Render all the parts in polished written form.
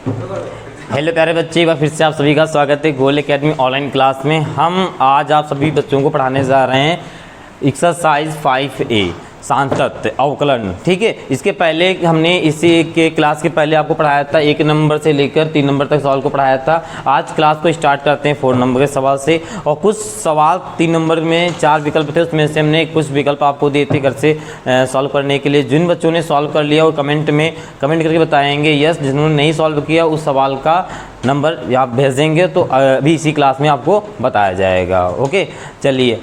Hello प्यारे बच्चे, एक बार फिर से आप सभी का स्वागत है गोल एकेडमी ऑनलाइन क्लास में। हम आज आप सभी बच्चों को पढ़ाने जा रहे हैं एक्सरसाइज 5A सांतत्य अवकलन। ठीक है, इसके पहले हमने इसी के क्लास के पहले आपको पढ़ाया था 1 नंबर से लेकर 3 नंबर तक सवाल को पढ़ाया था। आज क्लास को स्टार्ट करते हैं 4 नंबर के सवाल से। और कुछ सवाल 3 नंबर में 4 विकल्प थे, उसमें से हमने कुछ विकल्प आपको दिए थे घर से सॉल्व करने के लिए। जिन बच्चों ने सॉल्व कर लिया वो कमेंट करके बताएंगे यस, जिन्होंने नहीं सॉल्व किया उस सवाल का नंबर आप भेजेंगे तो अभी इसी क्लास में आपको बताया जाएगा। ओके, चलिए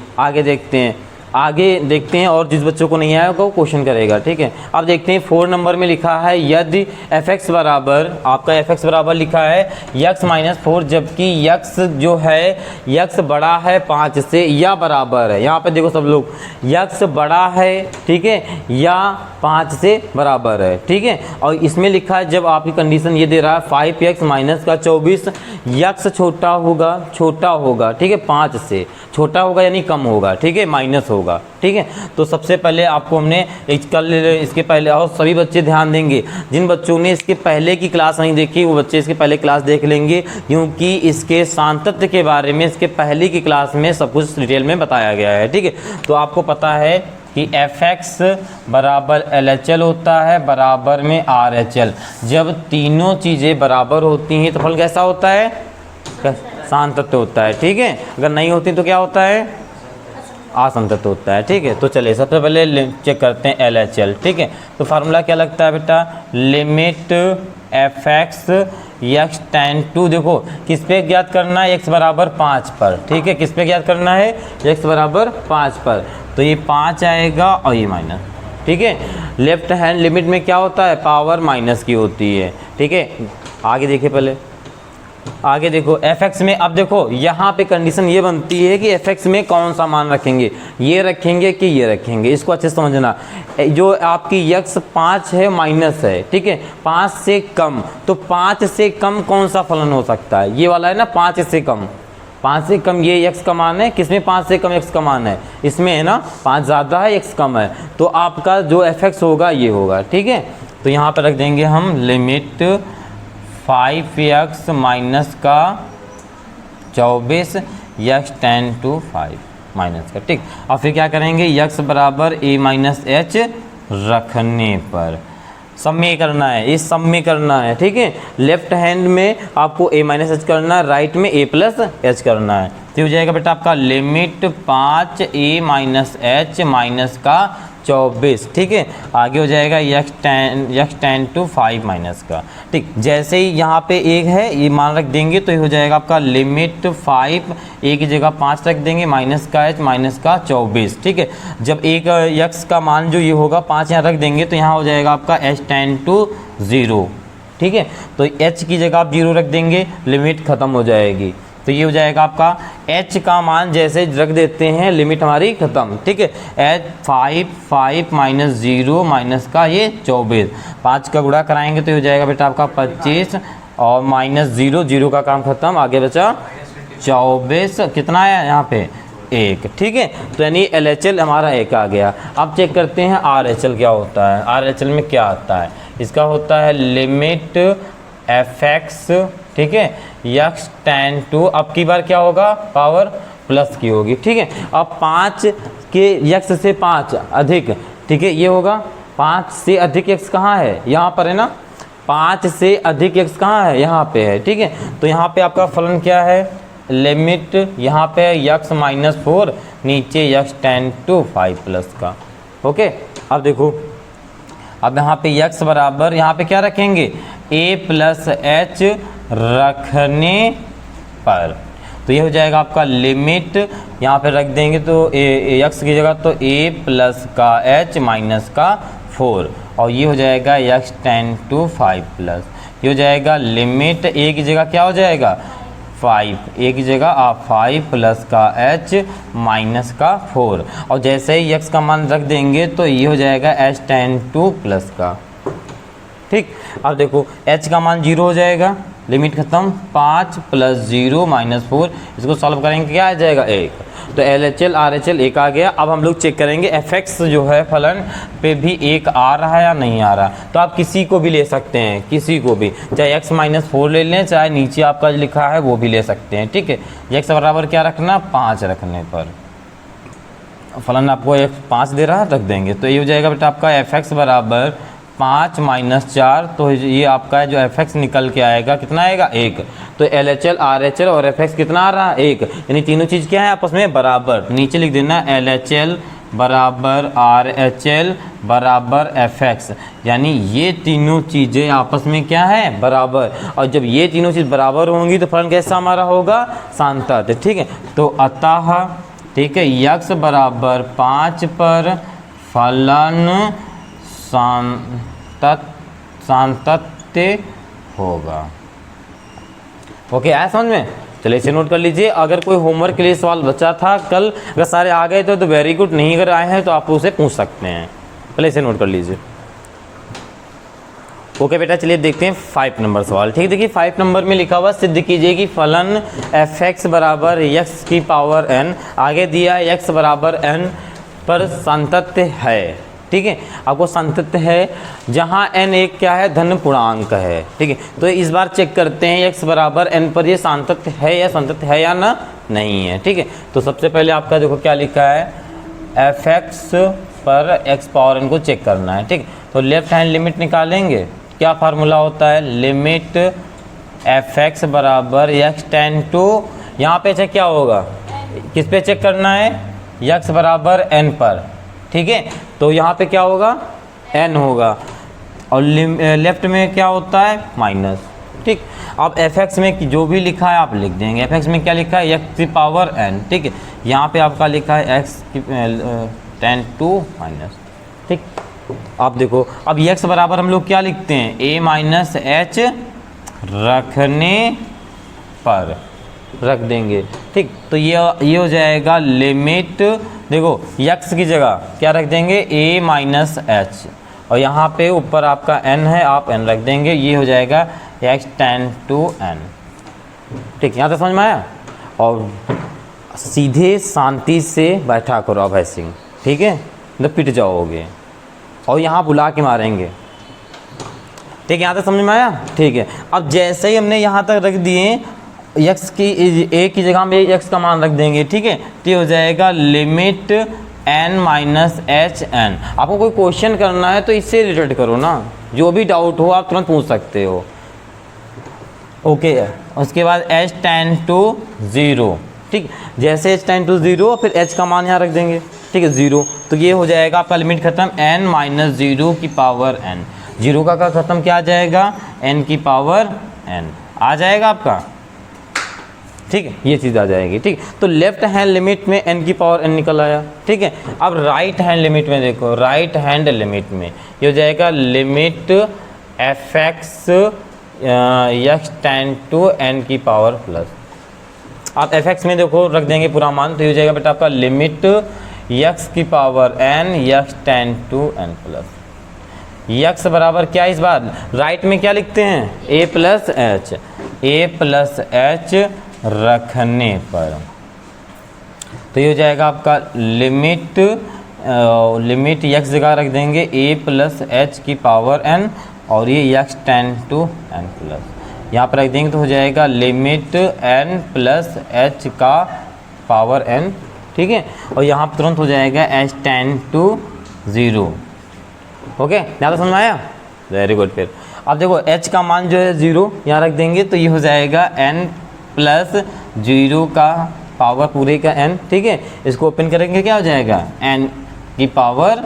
आगे देखते हैं और जिस बच्चों को नहीं आया वो क्वेश्चन करेगा। ठीक है, अब देखते हैं 4 नंबर में लिखा है यदि fx बराबर, आपका fx बराबर लिखा है x-4, जबकि x जो है x बड़ा है 5 से या बराबर है। यहाँ पे देखो सब लोग, x बड़ा है, ठीक है, या 5 से बराबर है। ठीक है, और इसमें लिखा है जब आपकी कंडीशन ये दे रहा है 5x माइनस का 24, x छोटा होगा, ठीक है, 5 से छोटा होगा यानी कम होगा, ठीक है, माइनस होगा। ठीक है, तो सबसे पहले आपको हमने इसके पहले, और सभी बच्चे ध्यान देंगे, जिन बच्चों ने इसके पहले की क्लास नहीं देखी वो बच्चे इसके पहले क्लास देख लेंगे, क्योंकि इसके सांतत्य के बारे में इसके पहले की क्लास में सब कुछ डिटेल में बताया गया है। ठीक है, तो आपको पता है कि fx बराबर LHL होता है बराबर में RHL। जब तीनों चीज़ें बराबर होती हैं तो फल कैसा होता है? सांतत्य होता है। ठीक है, अगर नहीं होती तो क्या होता है? असंतत्य होता है। ठीक है, तो चलिए सबसे पहले चेक करते हैं LHL। ठीक है, तो फार्मूला क्या लगता है बेटा? Limit fx x tend to, देखो किस पे ज्ञात करना है? x बराबर 5 पर। ठीक है, किस पे ज्ञात करना है? x बराबर 5 पर, तो ये 5 आएगा और ये माइनस। ठीक है, लेफ्ट हैंड लिमिट में क्या होता है? पावर माइनस की होती है। ठीक है, आगे देखिए, पहले आगे देखो fx में। अब देखो यहाँ पे कंडीशन ये बनती है कि fx में कौन सा मान रखेंगे, ये रखेंगे कि ये रखेंगे, इसको अच्छे से समझना। जो आपकी x 5 है माइनस है, ठीक है, 5 से कम, तो 5 से कम कौन सा फलन हो सकता है? ये वाला है ना, 5 से कम। 5 से कम ये x का मान है, किसमें 5 से कम x का मान है? इसमें है ना, 5 ज़्यादा है x कम है, तो आपका जो fx होगा ये होगा। ठीक है, तो यहाँ पर रख देंगे हम लिमिट 5x माइनस का 24 x टेंड टू 5 माइनस का। ठीक, और फिर क्या करेंगे? x बराबर a माइनस h रखने पर सब में करना है, इस सब में करना है। ठीक है, लेफ्ट हैंड में आपको a माइनस h करना है, राइट में a प्लस h करना है। तो हो जाएगा बेटा आपका limit 5a minus h minus का 24। ठीक है, आगे हो जाएगा x टेंड टू 5 माइनस का। ठीक, जैसे ही यहाँ पे एक है ये मान रख देंगे तो ये हो जाएगा आपका लिमिट 5, a की जगह 5 रख देंगे, माइनस का h माइनस का 24। ठीक है, जब एक x का मान जो ये होगा 5 यहाँ रख देंगे तो यहाँ हो जाएगा आपका h टेंड टू 0। ठीक है, तो h की जगह आप 0 रख देंगे, लिमिट ख़त्म हो जाएगी। तो ये हो जाएगा आपका h का मान जैसे रख देते हैं, लिमिट हमारी खत्म। ठीक है, h 5 माइनस 0 माइनस का ये 24, 5 का गुणा कराएंगे तो हो जाएगा बेटा आपका 25 और माइनस 0 का काम खत्म, आगे बचा 24। कितना है यहाँ पे? 1। ठीक है, तो यानी LHL हमारा 1 आ गया। अब चेक करते हैं RHL क्या होता है। RHL में क्या आता है? इसका होता है लिमिट fx, ठीक है, x टेंड टू, अब की बार क्या होगा? पावर प्लस की होगी। ठीक है, अब 5 के x से 5 अधिक, ठीक है, ये होगा 5 से अधिक x कहाँ है? यहाँ पर है ना, 5 से अधिक x कहाँ है? यहाँ पे है। ठीक है, तो यहाँ पे आपका फलन क्या है? लिमिट यहाँ पे x माइनस 4, नीचे x टेंड टू 5 प्लस का। ओके, अब देखो, अब यहाँ पे x बराबर, यहाँ पे क्या रखेंगे? a प्लस h रखने पर, तो ये हो जाएगा आपका लिमिट, यहाँ पे रख देंगे तो x की जगह तो a प्लस का h माइनस का 4, और ये हो जाएगा x टेंड टू 5 प्लस। ये हो जाएगा लिमिट a की जगह क्या हो जाएगा? 5, a की जगह आप 5 प्लस का h माइनस का 4, और जैसे ही x का मान रख देंगे तो ये हो जाएगा h टेंड टू प्लस का। ठीक, अब देखो h का मान 0 हो जाएगा, लिमिट खत्म, 5 + 0 - 4, इसको सॉल्व करेंगे क्या आ जाएगा 1। तो LHL RHL 1 आ गया। अब हम लोग चेक करेंगे fx जो है फलन पे भी 1 आ रहा है या नहीं आ रहा। तो आप किसी को भी ले सकते हैं, किसी को भी, चाहे x - 4 ले लें, चाहे नीचे आपका लिखा है वो भी ले सकते हैं, ठीक है। x बराबर क्या रखना, 5 रखने पर फलन आपको 5 दे रहा है, रख देंगे। तो ये हो जाएगा बेटा आपका fx बराबर 5 - 4, तो ये आपका जो fx निकल के आएगा कितना आएगा 1। तो LHL RHL और fx कितना आ रहा है 1, यानी तीनों चीज़ क्या है आपस में बराबर। नीचे लिख देना LHL बराबर RHL बराबर fx, यानी ये तीनों चीज़ें आपस में क्या है बराबर। और जब ये तीनों चीज़ बराबर होंगी तो फलन कैसा हमारा होगा, सांतत, ठीक है। तो अतः ठीक है x बराबर 5 पर फलन सांतत्य होगा। ओके, आया समझ में। चलिए इसे नोट कर लीजिए। अगर कोई होमवर्क के लिए सवाल बचा था कल, अगर सारे आ गए तो वेरी गुड, नहीं अगर आए हैं तो आप उसे पूछ सकते हैं। चलिए इसे नोट कर लीजिए। ओके बेटा, चलिए देखते हैं 5 नंबर सवाल। ठीक, देखिए 5 नंबर में लिखा हुआ सिद्ध कीजिए कि फलन fx बराबर x की पावर n, आगे दिया x बराबर n पर सांतत्य है। ठीक है, आपको सांतत्य है जहाँ n एक क्या है, धन पूर्णांक है। ठीक है, तो इस बार चेक करते हैं x बराबर n पर ये सांतत्य है या सांतत्य है या ना नहीं है। ठीक है, तो सबसे पहले आपका देखो क्या लिखा है, fx पर x पावर n को चेक करना है। ठीक, तो लेफ्ट हैंड लिमिट निकालेंगे। क्या फार्मूला होता है, लिमिट fx बराबर x टेन टू, यहाँ पे चेक क्या होगा, किस पे चेक करना है, x बराबर n पर। ठीक है, तो यहाँ पे क्या होगा, n होगा, और लेफ्ट में क्या होता है, माइनस। ठीक, अब fx में जो भी लिखा है आप लिख देंगे। fx में क्या लिखा है, x की पावर n। ठीक है, यहाँ पे आपका लिखा है x की 10 टू माइनस। ठीक, आप देखो अब x बराबर हम लोग क्या लिखते हैं, a माइनस h रखने पर रख देंगे। ठीक, तो ये हो जाएगा लिमिट, देखो x की जगह क्या रख देंगे, a माइनस h, और यहाँ पे ऊपर आपका n है, आप n रख देंगे। ये हो जाएगा x टेन टू n। ठीक, यहाँ तक समझ में आया। और सीधे शांति से बैठा करो अब ऐसे, ठीक है, तो पिट जाओगे, और यहाँ बुला के मारेंगे। ठीक है, यहाँ तक समझ में आया। ठीक है, अब जैसे ही हमने यहाँ तक रख दिए, x की a की जगह में x का मान रख देंगे। ठीक है, तो ये हो जाएगा limit n minus H N. आपको कोई क्वेश्चन करना है तो इससे रिलेटेड करो ना, जो भी डाउट हो आप तुरंत पूछ सकते हो। ओके, उसके बाद h टेन टू 0। ठीक, जैसे h टेन टू 0 फिर h का मान यहाँ रख देंगे। ठीक है, 0, तो ये हो जाएगा आपका लिमिट खत्म, n माइनस 0 की पावर n। 0 का खत्म क्या आ जाएगा, n की पावर n आ जाएगा आपका। ठीक है, ये चीज़ आ जाएगी। ठीक, तो लेफ्ट हैंड लिमिट में n की पावर n निकल आया। ठीक है, अब राइट हैंड लिमिट में देखो, राइट हैंड लिमिट में ये हो जाएगा limit fx x tend to n की पावर प्लस। आप fx में देखो रख देंगे पूरा मान, तो ये हो जाएगा बेटा आपका लिमिट x की power n x tend to n plus. x बराबर क्या, इस बार राइट में क्या लिखते हैं, a प्लस h रखने पर। तो ये हो जाएगा आपका लिमिट x जगह रख देंगे a प्लस h की पावर n, और ये x tend to n plus यहाँ पर रख देंगे, तो हो जाएगा लिमिट n प्लस h का पावर n। ठीक है, और यहाँ पर तुरंत हो जाएगा h टेन टू 0। ओके, यहाँ तो समझ में आया, वेरी गुड। फिर अब देखो h का मान जो है 0 यहाँ रख देंगे, तो ये हो जाएगा n प्लस 0 का पावर पूरे का n। ठीक है, इसको ओपन करेंगे, क्या हो जाएगा, n की पावर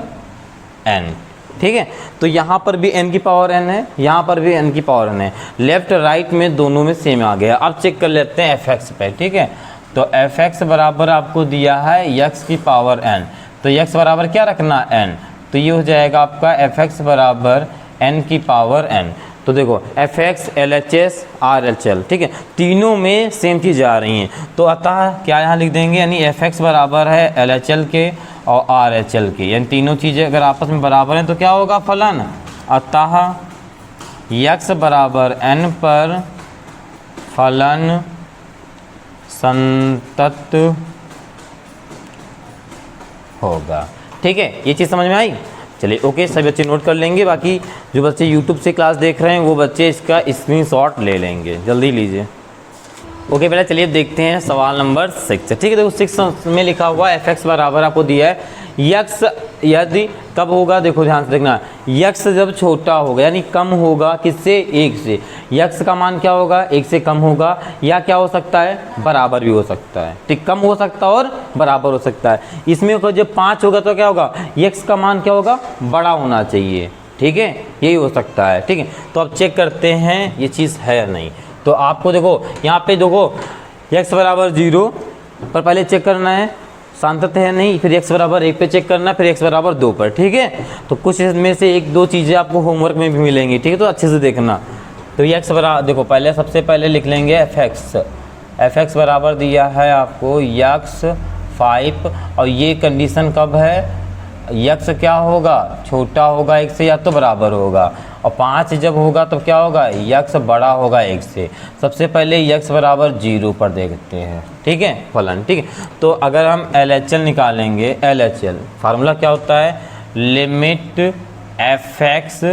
n। ठीक है, तो यहाँ पर भी n की पावर n है, यहाँ पर भी n की पावर n है, लेफ्ट राइट में दोनों में सेम आ गया। अब चेक कर लेते हैं fx पे। ठीक है, तो fx बराबर आपको दिया है x की पावर n, तो x बराबर क्या रखना, n, तो ये हो जाएगा आपका fx बराबर n की पावर n। तो देखो fx LHS RHL, ठीक है, तीनों में सेम चीज़ आ रही हैं, तो अतः क्या यहाँ लिख देंगे, यानी fx बराबर है LHL के और RHL के, यानी तीनों चीज़ें अगर आपस में बराबर हैं तो क्या होगा फलन। अतः x बराबर n पर फलन संतत होगा। ठीक है, ये चीज़ समझ में आई। चलिए ओके, सभी बच्चे नोट कर लेंगे, बाकी जो बच्चे यूट्यूब से क्लास देख रहे हैं वो बच्चे इसका स्क्रीनशॉट ले लेंगे, जल्दी लीजिए। ओके बेटा, चलिए देखते हैं सवाल नंबर 6। ठीक है, देखो 6 में लिखा हुआ f(x) बराबर आपको दिया है यक्स यदि कब होगा, देखो ध्यान से देखना, यक्स जब छोटा होगा यानी कम होगा किससे, 1 से। यक्स का मान क्या होगा, 1 से कम होगा, या क्या हो सकता है, बराबर भी हो सकता है। ठीक, कम हो सकता है और बराबर हो सकता है। इसमें जब 5 होगा तो क्या होगा, यक्स का मान क्या होगा, बड़ा होना चाहिए। ठीक है, यही हो सकता है। ठीक है, तो अब चेक करते हैं ये चीज़ है या नहीं। तो आपको देखो यहाँ पे देखो x बराबर 0 पर पहले चेक करना है सांतत है नहीं, फिर x बराबर 1 पे चेक करना है, फिर x बराबर 2 पर। ठीक है, तो कुछ इसमें से 1-2 चीज़ें आपको होमवर्क में भी मिलेंगी। ठीक है, तो अच्छे से देखना। तो ये x बराबर देखो, पहले सबसे पहले लिख लेंगे f(x) बराबर दिया है आपको x 5, और ये कंडीशन कब है, यक्स क्या होगा, छोटा होगा 1 से या तो बराबर होगा, और 5 जब होगा तो क्या होगा, यक्स बड़ा होगा 1 से। सबसे पहले यक्स बराबर 0 पर देखते हैं। ठीक है, फलन। ठीक है, तो अगर हम LHL निकालेंगे, LHL फार्मूला क्या होता है, limit f(x)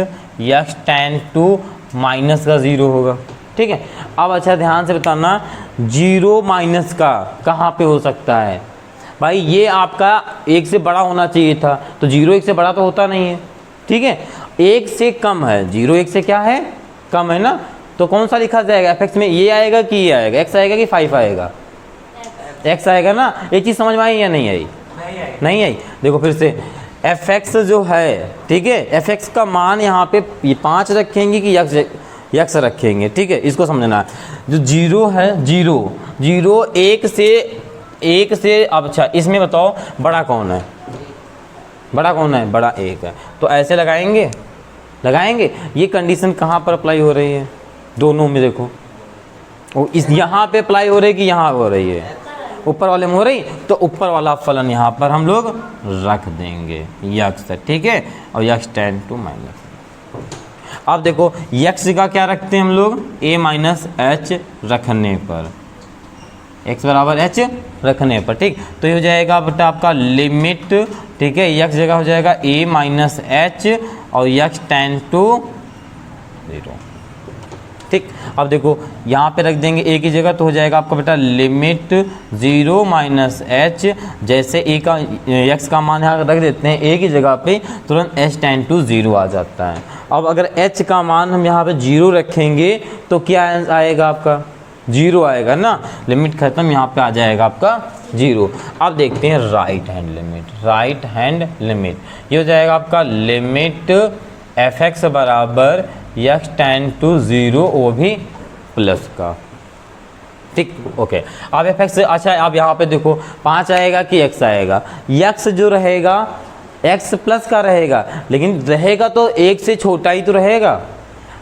x tend to minus का 0 होगा। ठीक है, अब अच्छा ध्यान से बताना, 0 माइनस का कहाँ पे हो सकता है भाई, ये आपका 1 से बड़ा होना चाहिए था, तो 0 1 से बड़ा तो होता नहीं है। ठीक है, 1 से कम है, 0 1 से क्या है, कम है ना, तो कौन सा लिखा जाएगा f(x) में, ये आएगा कि ये आएगा, x आएगा कि 5 आएगा, x आएगा ना। ये चीज़ समझ में आई या नहीं आई, नहीं आई। देखो फिर से f(x) जो है, ठीक है, f(x) का मान यहाँ पे ये 5 रखेंगे कि यक्स रखेंगे। ठीक है, इसको समझना। जो 0 है, 0 1 से अब अच्छा इसमें बताओ बड़ा कौन है, बड़ा कौन है, बड़ा 1 है, तो ऐसे लगाएंगे। ये कंडीशन कहाँ पर अप्लाई हो रही है, दोनों में देखो, वो इस यहाँ पे अप्लाई हो रही है कि यहाँ हो रही है, ऊपर वाले में हो रही, तो ऊपर वाला फलन यहाँ पर हम लोग रख देंगे यक्स। ठीक है, और यक्स टेन टू माइनस। अब देखो यक्स का क्या रखते हैं हम लोग, a माइनस एच रखने पर, x बराबर h रखने पर। ठीक, तो ये हो जाएगा बेटा आपका लिमिट, ठीक है, x जगह हो जाएगा a माइनस एच और x टेन टू 0। ठीक, अब देखो यहाँ पे रख देंगे a की जगह, तो हो जाएगा आपका बेटा लिमिट 0 माइनस एच, जैसे a का x का मान यहाँ रख देते हैं a की जगह पे, तुरंत h टेन टू 0 आ जाता है। अब अगर h का मान हम यहाँ पे 0 रखेंगे तो क्या आएगा आपका, 0 आएगा ना, लिमिट खत्म, यहाँ पे आ जाएगा आपका 0। अब देखते हैं राइट हैंड लिमिट, ये हो जाएगा आपका लिमिट f(x) बराबर x टेन टू 0, वो भी प्लस का। ठीक, ओके। अब f(x) अच्छा, अब यहाँ पे देखो 5 आएगा कि x आएगा, x जो रहेगा x प्लस का रहेगा, लेकिन रहेगा तो 1 से छोटा ही तो रहेगा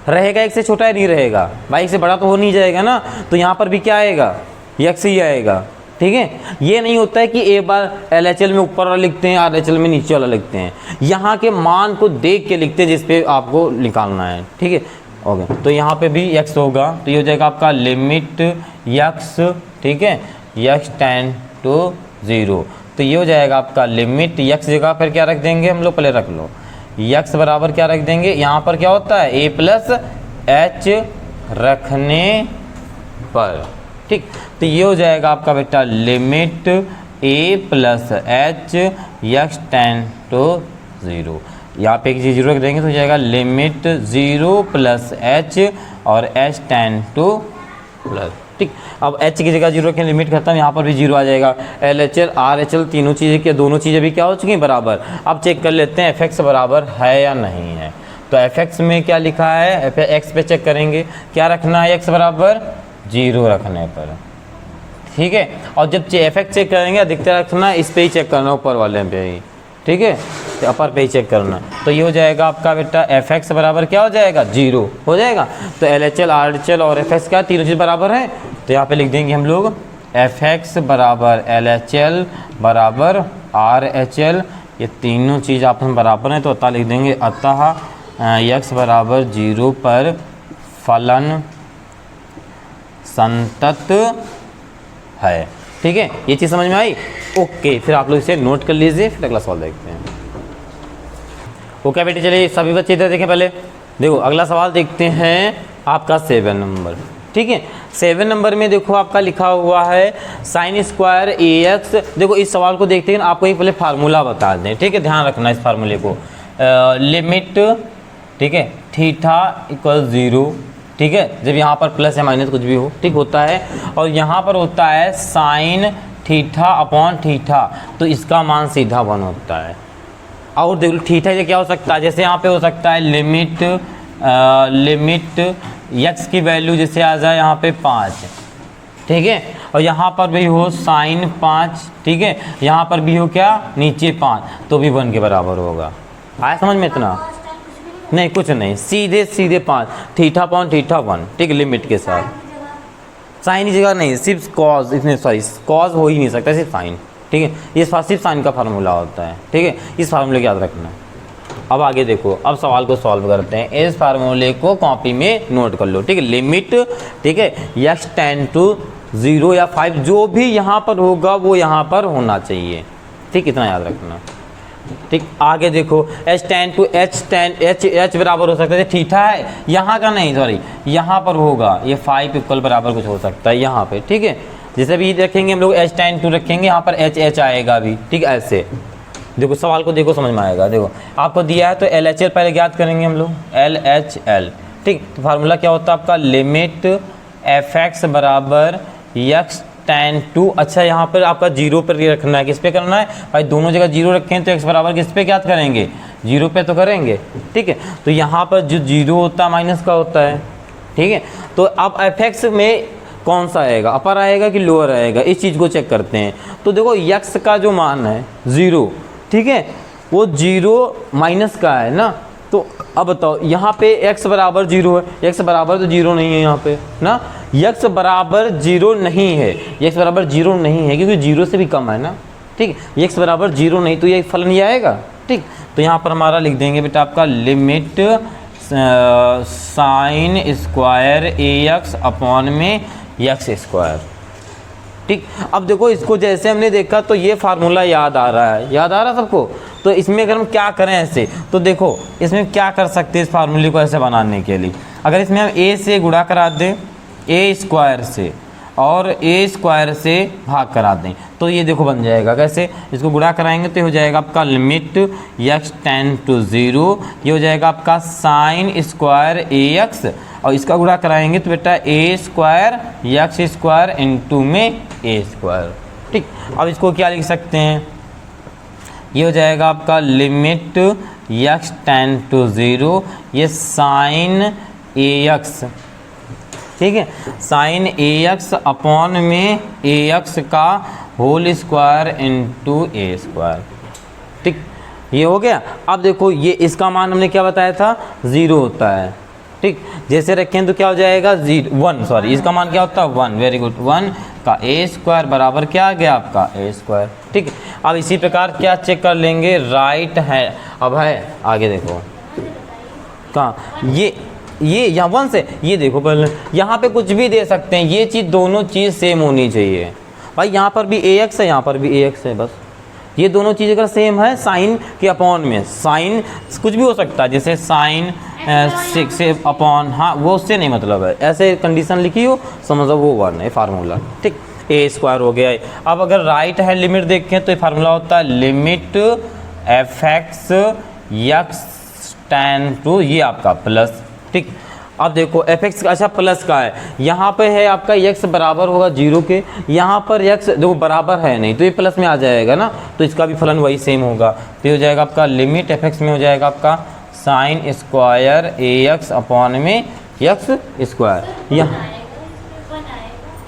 1 से छोटा ही नहीं रहेगा भाई, 1 से बड़ा तो हो नहीं जाएगा ना, तो यहाँ पर भी क्या आएगा, x ही आएगा। ठीक है, ये नहीं होता है कि एक बार LHL में ऊपर वाला लिखते हैं, RHL में नीचे वाला लिखते हैं, यहाँ के मान को देख के लिखते हैं जिस पे आपको निकालना है। ठीक है, ओके, तो यहाँ पे भी x होगा, तो ये हो जाएगा आपका लिमिट x, ठीक है, x टेन टू 0, तो ये हो जाएगा आपका लिमिट x जगह पर क्या रख देंगे हम लोग, पहले रख लो, x बराबर क्या रख देंगे, यहाँ पर क्या होता है a प्लस एच रखने पर। ठीक, तो ये हो जाएगा आपका बेटा limit a plus H x tend to 0, यहाँ पे एक चीज़ 0 रख देंगे तो हो जाएगा लिमिट 0 प्लस एच और h टेन टू प्लस। ठीक, अब h की जगह 0 रखें, लिमिट खत्म, यहाँ पर भी 0 आ जाएगा। LHL RHL तीनों चीज़ें क्या, दोनों चीज़ें भी क्या हो चुकी हैं, बराबर। अब चेक कर लेते हैं f(x) बराबर है या नहीं है। तो f(x) में क्या लिखा है, x पे चेक करेंगे, क्या रखना है, x बराबर 0 रखने पर। ठीक है, और जब f(x) चेक करेंगे अधिकतर रखना इस पे ही चेक करना, ऊपर वाले पे ही। ठीक है, तो अपर पे ही चेक करना, तो ये हो जाएगा आपका बेटा f(x) बराबर क्या हो जाएगा, 0 हो जाएगा। तो LHL RHL और f(x) क्या तीनों चीज़ बराबर है, तो यहाँ पे लिख देंगे हम लोग f(x) बराबर LHL बराबर RHL, ये तीनों चीज़ आप हम बराबर हैं, तो अतः लिख देंगे अतः x बराबर 0 पर फलन संतत है। ठीक है, ये चीज़ समझ में आई? ओके, फिर आप लोग इसे नोट कर लीजिए, फिर अगला सवाल देखते हैं। ओके बेटे, चलिए सभी बच्चे इधर देखें। पहले देखो अगला सवाल देखते हैं आपका 7 नंबर। ठीक है, 7 नंबर में देखो आपका लिखा हुआ है साइन स्क्वायर ए एक्स। देखो इस सवाल को देखते हैं, आपको एक पहले फार्मूला बता दें। ठीक है, ध्यान रखना इस फार्मूले को। लिमिट, ठीक है, थीटा इक्वल 0, ठीक है, जब यहाँ पर प्लस या माइनस कुछ भी हो, ठीक होता है, और यहाँ पर होता है साइन थीटा अपॉन थीटा, तो इसका मान सीधा 1 होता है। और देखो थीटा ये क्या हो सकता है, जैसे यहाँ पे हो सकता है लिमिट एक्स की वैल्यू जैसे आ जाए यहाँ पे 5, ठीक है, और यहाँ पर भी हो साइन 5, ठीक है, यहाँ पर भी हो क्या नीचे 5, तो भी 1 के बराबर होगा। आया समझ में इतना? नहीं, कुछ नहीं, सीधे 5, थीटा अपॉन थीटा 1, ठीक है, लिमिट के साथ। साइन की जगह नहीं, सिर्फ कॉज, इसमें सॉरी कॉज हो ही नहीं सकता, सिर्फ साइन। ठीक है, ये सिर्फ साइन का फार्मूला होता है। ठीक है, इस फार्मूले को याद रखना। अब आगे देखो, अब सवाल को सॉल्व करते हैं। इस फार्मूले को कॉपी में नोट कर लो। ठीक है, लिमिट, ठीक है, एक्स टेंड टू 0 या 5, जो भी यहाँ पर होगा वो यहाँ पर होना चाहिए। ठीक, इतना याद रखना। ठीक, आगे देखो एच एच बराबर हो सकता है, थीटा है, यहाँ का नहीं, सॉरी यहाँ पर होगा, ये 5 इक्वल बराबर कुछ हो सकता है यहाँ पे। ठीक है, जैसे भी रखेंगे हम लोग एच टेन टू रखेंगे, यहाँ पर एच आएगा भी। ठीक, ऐसे देखो सवाल को देखो, समझ में आएगा। देखो आपको दिया है तो एल एच एल पहले ज्ञात करेंगे हम लोग, एल एच एल। ठीक, तो फार्मूला क्या होता है आपका, लिमिट एफ एक्स बराबर एक्स टेन टू, अच्छा यहाँ पर आपका 0 पर रखना है, किस पे करना है भाई, दोनों जगह 0 रखें तो x बराबर किस पे ज्ञात करेंगे, 0 पे तो करेंगे। ठीक है, तो यहाँ पर जो 0 होता है माइनस का होता है। ठीक है, तो अब एफ एक्स में कौन सा आएगा, अपर आएगा कि लोअर आएगा, इस चीज़ को चेक करते हैं। तो देखो x का जो मान है 0, ठीक है, वो 0 माइनस का है ना, तो अब बताओ यहाँ पे x बराबर 0 है, x बराबर तो 0 नहीं है यहाँ पे ना, x बराबर 0 नहीं है, x बराबर 0 नहीं है क्योंकि 0 से भी कम है ना। ठीक, x बराबर 0 नहीं, तो ये फलन ये आएगा। ठीक, तो यहाँ पर हमारा लिख देंगे बेटा आपका लिमिट साइन स्क्वायर ए एक्स अपॉन में एक्स स्क्वायर। ठीक, अब देखो इसको जैसे हमने देखा तो ये फार्मूला याद आ रहा है, याद आ रहा है सबको। तो इसमें अगर हम क्या करें ऐसे, तो देखो इसमें क्या कर सकते हैं इस फार्मूले को ऐसे बनाने के लिए, अगर इसमें हम a से गुणा करा दें ए स्क्वायर से और ए स्क्वायर से भाग करा दें, तो ये देखो बन जाएगा कैसे, इसको गुणा कराएंगे तो हो जाएगा आपका लिमिट एक्स टेन टू 0, ये हो जाएगा आपका साइन स्क्वायर ए एक्स, और इसका गुणा कराएंगे तो बेटा ए स्क्वायर एक्स स्क्वायर इंटू में ए स्क्वायर। ठीक, अब इसको क्या लिख सकते हैं, ये हो जाएगा आपका लिमिट एक्स टेन टू 0, ये साइन ए एक्स, ठीक है, साइन ए एक्स अपॉन में ए एक्स का होल स्क्वायर इंटू ए स्क्वायर। ठीक, ये हो गया। अब देखो ये इसका मान हमने क्या बताया था, 0 होता है। ठीक, जैसे रखें तो क्या हो जाएगा 1, सॉरी इसका मान क्या होता है 1, वेरी गुड, 1 का ए स्क्वायर बराबर क्या आ गया आपका ए स्क्वायर। ठीक है, अब इसी प्रकार क्या चेक कर लेंगे, राइट है, अब है आगे देखो कहाँ, ये यहाँ 1 से, ये देखो पहले यहाँ पे कुछ भी दे सकते हैं, ये चीज़ दोनों चीज़ सेम होनी चाहिए भाई, यहाँ पर भी ए एक्स है, यहाँ पर भी ए एक्स है, बस ये दोनों चीज़ अगर सेम है, साइन के अपॉन में साइन कुछ भी हो सकता है, जैसे साइन 6 अपॉन, हाँ वो उससे नहीं मतलब है, ऐसे कंडीशन लिखी हो समझो वो 1 है फार्मूला। ठीक, ए स्क्वायर हो गया है। अब अगर राइट हैंड लिमिट देखें तो ये फार्मूला होता है limit F X X tend to, ये आपका प्लस। ठीक, अब देखो एफ एक्स अच्छा प्लस का है, यहाँ पे है आपका x बराबर होगा 0 के, यहाँ पर x देखो बराबर है नहीं तो ये प्लस में आ जाएगा ना, तो इसका भी फलन वही सेम होगा, तो ये हो जाएगा आपका लिमिट एफ एक्स में हो जाएगा आपका साइन स्क्वायर ए एक्स अपॉन में एक्स स्क्वायर। यहाँ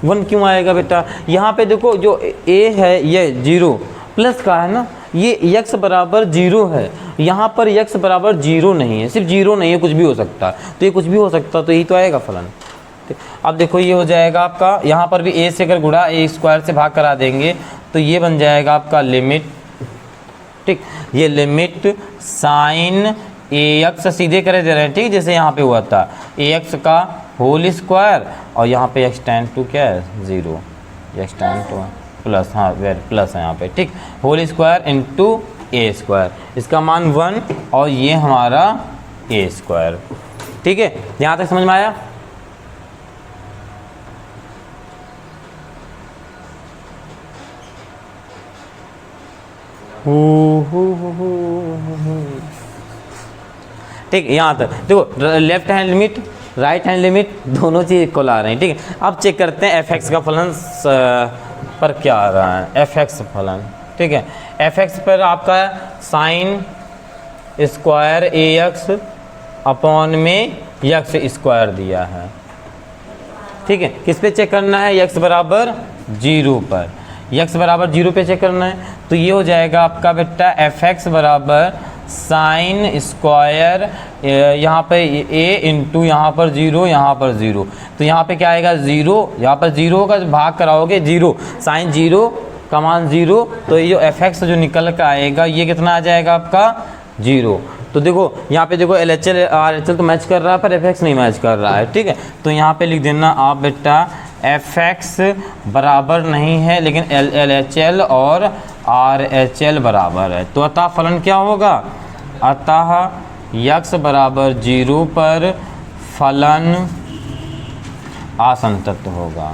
1 क्यों आएगा बेटा, यहाँ पे देखो जो a है ये 0 प्लस का है ना, ये x बराबर 0 है, यहाँ पर x बराबर 0 नहीं है, सिर्फ 0 नहीं है, कुछ भी हो सकता है, तो ये कुछ भी हो सकता है, तो यही तो आएगा फलन। अब देखो ये हो जाएगा आपका, यहाँ पर भी a से अगर गुणा ए स्क्वायर से भाग करा देंगे तो ये बन जाएगा आपका लिमिट। ठीक, ये लिमिट साइन ए एक्स सीधे करे दे रहे हैं, ठीक, जैसे यहाँ पे हुआ था ए एक्स का होल स्क्वायर और यहाँ पे एक्स टेंड टू क्या है 0, एक्स टेंड टू प्लस, हाँ वेर प्लस है यहाँ पे, ठीक, होल स्क्वायर इंटू ए स्क्वायर, इसका मान 1 और ये हमारा ए स्क्वायर। ठीक है, यहाँ तक समझ में आया? ठीक, यहाँ तक देखो, left hand limit right hand limit दोनों चीज़ इक्वल आ रहे हैं। ठीक है, अब चेक करते हैं एफ एक्स का फलन पर क्या आ रहा है, एफ एक्स फलन। ठीक है, एफ एक्स पर आपका साइन स्क्वायर ए एक्स अपॉन में यक्स स्क्वायर दिया है। ठीक है, किस पे चेक करना है, यक्स बराबर 0 पर, यक्स बराबर 0 पे चेक करना है। तो ये हो जाएगा आपका बेटा एफ एक्स बराबर साइन स्क्वायर यहाँ पे ए इंटू यहाँ पर 0, यहाँ पर 0, तो यहाँ पे क्या आएगा 0, यहाँ पर 0 का भाग कराओगे 0, साइन 0 का मान 0, तो ये जो एफ एक्स जो निकल कर आएगा ये कितना आ जाएगा आपका 0। तो देखो यहाँ पे देखो एल एच एल तो मैच कर रहा है पर एफ एक्स नहीं मैच कर रहा है। ठीक है, तो यहाँ पे लिख देना आप बेटा एफ एक्स बराबर नहीं है लेकिन एल एच एल और आर एच एल बराबर है। तो अतः फलन क्या होगा, अतः यक्स बराबर 0 पर फलन असंतत होगा।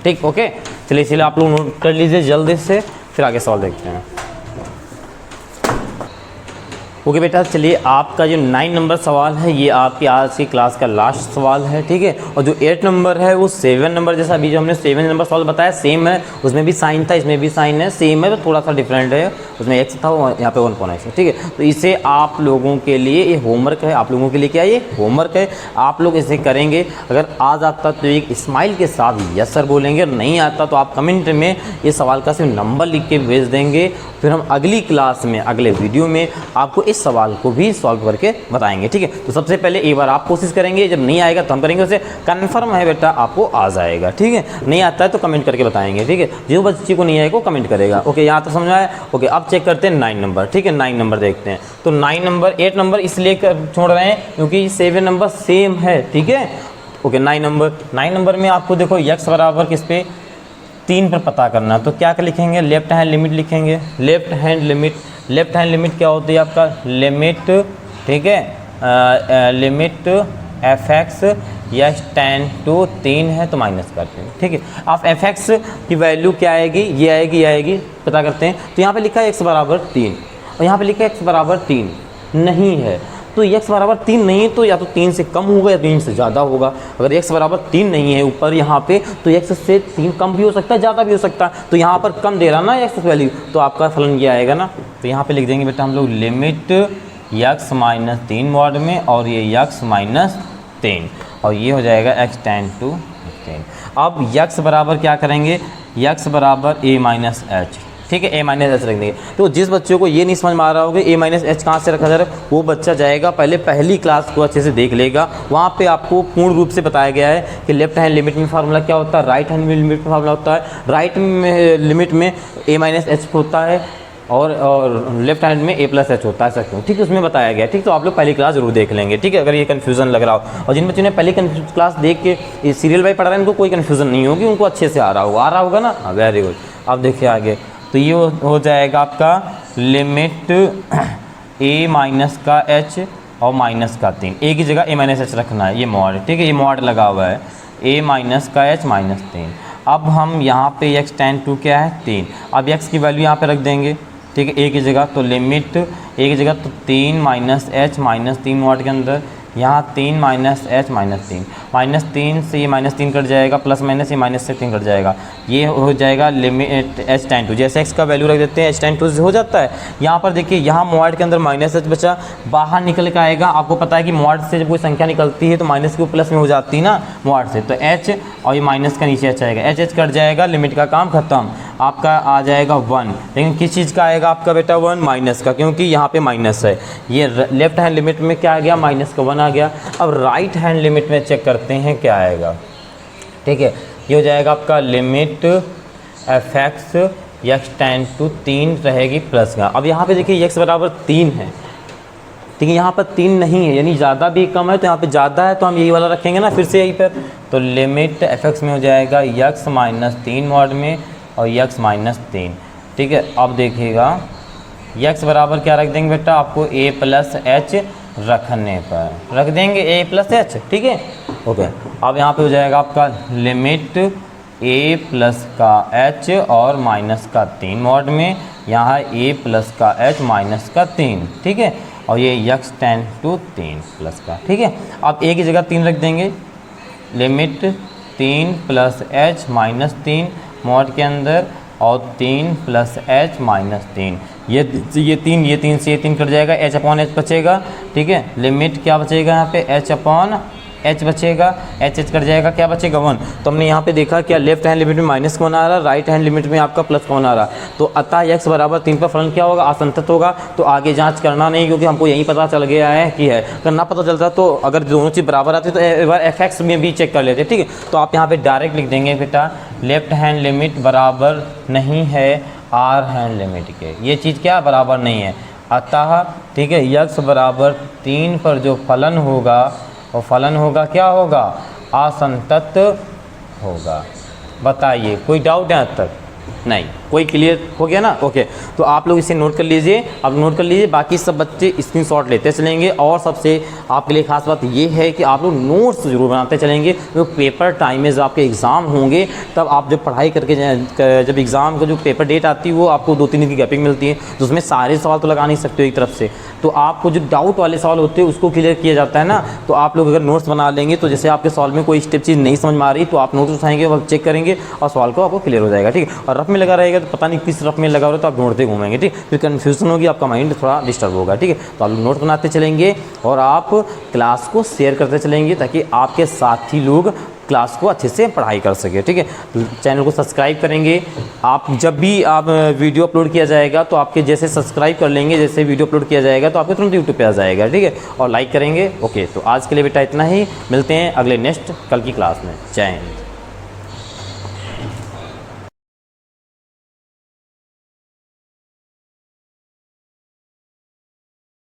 ठीक, ओके, चलिए इसलिए आप लोग नोट कर लीजिए जल्दी से, फिर आगे सवाल देखते हैं। ओके बेटा, चलिए आपका जो 9 नंबर सवाल है ये आपकी आज की क्लास का लास्ट सवाल है। ठीक है, और जो 8 नंबर है वो 7 नंबर जैसा अभी जो हमने 7 नंबर सवाल बताया सेम है, उसमें भी साइन था इसमें भी साइन है, सेम है, तो थोड़ा सा डिफरेंट है, उसमें एक्स था यहाँ पे 1.x। ठीक है, तो इसे आप लोगों के लिए ये होमवर्क है, आप लोगों के लिए क्या ये होमवर्क है, आप लोग इसे करेंगे। अगर आज आता तो एक स्माइल के साथ यस सर बोलेंगे, और नहीं आता तो आप कमेंट में ये सवाल का सिर्फ नंबर लिख के भेज देंगे, फिर हम अगली क्लास में अगले वीडियो में आपको इस सवाल को भी सॉल्व करके बताएंगे। ठीक है, तो सबसे पहले एक बार आप कोशिश करेंगे, जब नहीं आएगा तो हम करेंगे, उसे कंफर्म है बेटा आपको आ जाएगा। ठीक है, नहीं आता है तो कमेंट करके बताएंगे। ठीक है, जो बच्चे को नहीं आएगा वो कमेंट करेगा। ओके, यहाँ तो समझ आया। ओके, अब चेक करते हैं 9 नंबर। ठीक है, 9 नंबर देखते हैं। तो 9 नंबर 8 नंबर इसलिए छोड़ रहे हैं क्योंकि 7 नंबर सेम है। ठीक है, ओके, 9 नंबर में आपको देखो यक्स बराबर किस पे 3 पर पता करना, तो क्या लिखेंगे, लेफ्ट हैंड लिमिट लिखेंगे। लेफ्ट हैंड लिमिट क्या होती है आपका, लिमिट, ठीक है, limit F X x tend to 3 है तो माइनस करते हैं। ठीक है, आप एफ एक्स की वैल्यू क्या आएगी, ये आएगी पता करते हैं। तो यहाँ पे लिखा है एक्स बराबर 3 और यहाँ पे लिखा है एक्स बराबर 3 नहीं है, तो x बराबर 3 नहीं तो या तो 3 से कम होगा या 3 से ज़्यादा होगा। अगर x बराबर 3 नहीं है ऊपर यहाँ पे तो x से 3 कम भी हो सकता है, ज़्यादा भी हो सकता है। तो यहाँ पर कम दे रहा ना x वैल्यू, तो आपका फलन ये आएगा ना। तो यहाँ पे लिख देंगे बेटा हम लोग लिमिट x माइनस 3 मॉड में और ये x माइनस 3 और ये हो जाएगा x टेन टू 3। अब x बराबर क्या करेंगे, x बराबर a माइनस एच। ठीक है, a माइनस एच रख देंगे। तो जिस बच्चों को ये नहीं समझ में आ रहा होगा a माइनस एच कहाँ से रखा जा रहा है, वो बच्चा जाएगा पहली क्लास को अच्छे से देख लेगा। वहाँ पे आपको पूर्ण रूप से बताया गया है कि लेफ्ट हैंड लिमिट में फार्मूला क्या होता है, राइट हैंड लिमिट में फार्मूला होता है। राइट में लिमिट में a माइनस एच होता है और लेफ्ट हैंड में a प्लस एच होता है, ऐसा क्यों, ठीक है, उसमें बताया गया। ठीक, तो आप लोग पहली क्लास जरूर देख लेंगे। ठीक है, अगर ये कन्फ्यूज़न लग रहा हो, और जिन बच्चों ने पहली क्लास देख के सीरियल वाइज पढ़ रहे हैं उनको कोई कन्फ्यूज़न नहीं होगी, उनको अच्छे से आ रहा होगा ना। हाँ, वेरी गुड। अब देखिए आगे, तो ये हो जाएगा आपका लिमिट a माइनस का h और माइनस का 3, a की जगह a माइनस एच रखना है, ये मॉड। ठीक है, ये मॉड लगा हुआ है, a माइनस का h माइनस 3। अब हम यहाँ पे x टेन टू क्या है 3, अब x की वैल्यू यहाँ पे रख देंगे। ठीक है, a की जगह, तो लिमिट a की जगह तो 3 माइनस एच माइनस 3 मॉड के अंदर, यहाँ 3 माइनस एच माइनस 3 से ये माइनस 3 कट जाएगा, प्लस माइनस ये माइनस से 3 कट जाएगा, ये हो जाएगा लिमिट एच टेन टू। जैसे एक्स का वैल्यू रख देते हैं एच टेन टू से हो जाता है। यहाँ पर देखिए, यहाँ मॉड के अंदर माइनस एच बचा, बाहर निकल के आएगा। आपको पता है कि मॉड से जब कोई संख्या निकलती है तो माइनस की प्लस में हो जाती है ना मॉड से, तो एच और ये माइनस का नीचे एच आएगा, एच कट जाएगा, लिमिट का काम खत्म, आपका आ जाएगा 1। लेकिन किस चीज़ का आएगा आपका बेटा 1, माइनस का, क्योंकि यहाँ पे माइनस है। ये लेफ्ट हैंड लिमिट में क्या आ गया, माइनस का 1 आ गया। अब राइट हैंड लिमिट में चेक करते हैं क्या आएगा। ठीक है, ये हो जाएगा आपका limit F X x tend to 3 रहेगी प्लस का। अब यहाँ पे देखिए x बराबर 3 है, ठीक है। यहाँ पर 3 नहीं है, यानी ज़्यादा भी कम है, तो यहाँ पे ज़्यादा है तो हम यही वाला रखेंगे ना फिर से यहीं पर। तो लिमिट f(x) में हो जाएगा x माइनस 3 मॉड में और x माइनस 3, ठीक है। अब देखिएगा x बराबर क्या रख देंगे बेटा, आपको a प्लस एच रखने पर रख देंगे a प्लस एच, ठीक है, ओके। अब यहाँ पे हो जाएगा आपका लिमिट a प्लस का h और माइनस का 3 मॉड में, यहाँ a प्लस का h माइनस का 3, ठीक है, और ये x टेंड टू 3 प्लस का, ठीक है। अब a की जगह 3 रख देंगे, limit 3 plus h minus 3 mod के अंदर और 3 प्लस h माइनस 3, ये 3 से ये 3 कट जाएगा, h अपॉन h बचेगा, ठीक है। लिमिट क्या बचेगा यहाँ पे, h अपॉन h बचेगा, h कट जाएगा, क्या बचेगा 1। तो हमने यहाँ पे देखा क्या लेफ्ट हैंड लिमिट में माइनस कौन आ रहा है, राइट हैंड लिमिट में आपका प्लस कौन आ रहा है। तो अतः x बराबर 3 पर फलन क्या होगा, असंतत होगा। तो आगे जांच करना नहीं, क्योंकि हमको यही पता चल गया है कि है। अगर ना पता चलता तो अगर दोनों चीज़ बराबर आती तो एक बार f(x) में भी चेक कर लेते, ठीक है। तो आप यहाँ पर डायरेक्ट लिख देंगे बेटा लेफ्ट हैंड लिमिट बराबर नहीं है आर हैंड लिमिट के, ये चीज़ क्या बराबर नहीं है। अतः ठीक है x बराबर 3 पर जो फलन होगा और फलन होगा क्या होगा, असंतत होगा। बताइए कोई डाउट है अब तक, नहीं, कोई क्लियर हो गया ना, ओके। तो आप लोग इसे नोट कर लीजिए, अब नोट कर लीजिए, बाकी सब बच्चे स्क्रीनशॉट लेते चलेंगे। और सबसे आपके लिए खास बात ये है कि आप लोग नोट्स ज़रूर बनाते चलेंगे, तो पेपर टाइम में जब आपके एग्ज़ाम होंगे तब आप जब पढ़ाई करके जब एग्ज़ाम का जो पेपर डेट आती है वो आपको 2-3 दिन की गैपिंग मिलती है, तो उसमें सारे सवाल तो लगा नहीं सकते हो एक तरफ से। तो आपको जो डाउट वाले सवाल होते हैं उसको क्लियर किया जाता है ना। तो आप लोग अगर नोट्स बना लेंगे तो जैसे आपके सवाल में कोई स्टेप चीज़ नहीं समझ में आ रही तो आप नोट्स उठाएंगे और चेक करेंगे और सवाल को आपको क्लियर हो जाएगा, ठीक है। और रफ में लगा रहेगा तो पता नहीं किस रफ में लगा हो रहा है तो आप ढूंढते घूमेंगे, ठीक, फिर कन्फ्यूजन होगी, आपका माइंड थोड़ा डिस्टर्ब होगा, ठीक है। तो आप लोग नोट बनाते चलेंगे और आप क्लास को शेयर करते चलेंगे ताकि आपके साथी लोग क्लास को अच्छे से पढ़ाई कर सके, ठीक है। चैनल को सब्सक्राइब करेंगे आप, जब भी आप वीडियो अपलोड किया जाएगा तो आपके जैसे सब्सक्राइब कर लेंगे, जैसे वीडियो अपलोड किया जाएगा तो आपके तुरंत यूट्यूब पे आ जाएगा, ठीक है, और लाइक करेंगे, ओके। तो आज के लिए बेटा इतना ही, मिलते हैं अगले नेक्स्ट कल की क्लास में। जय हिंद।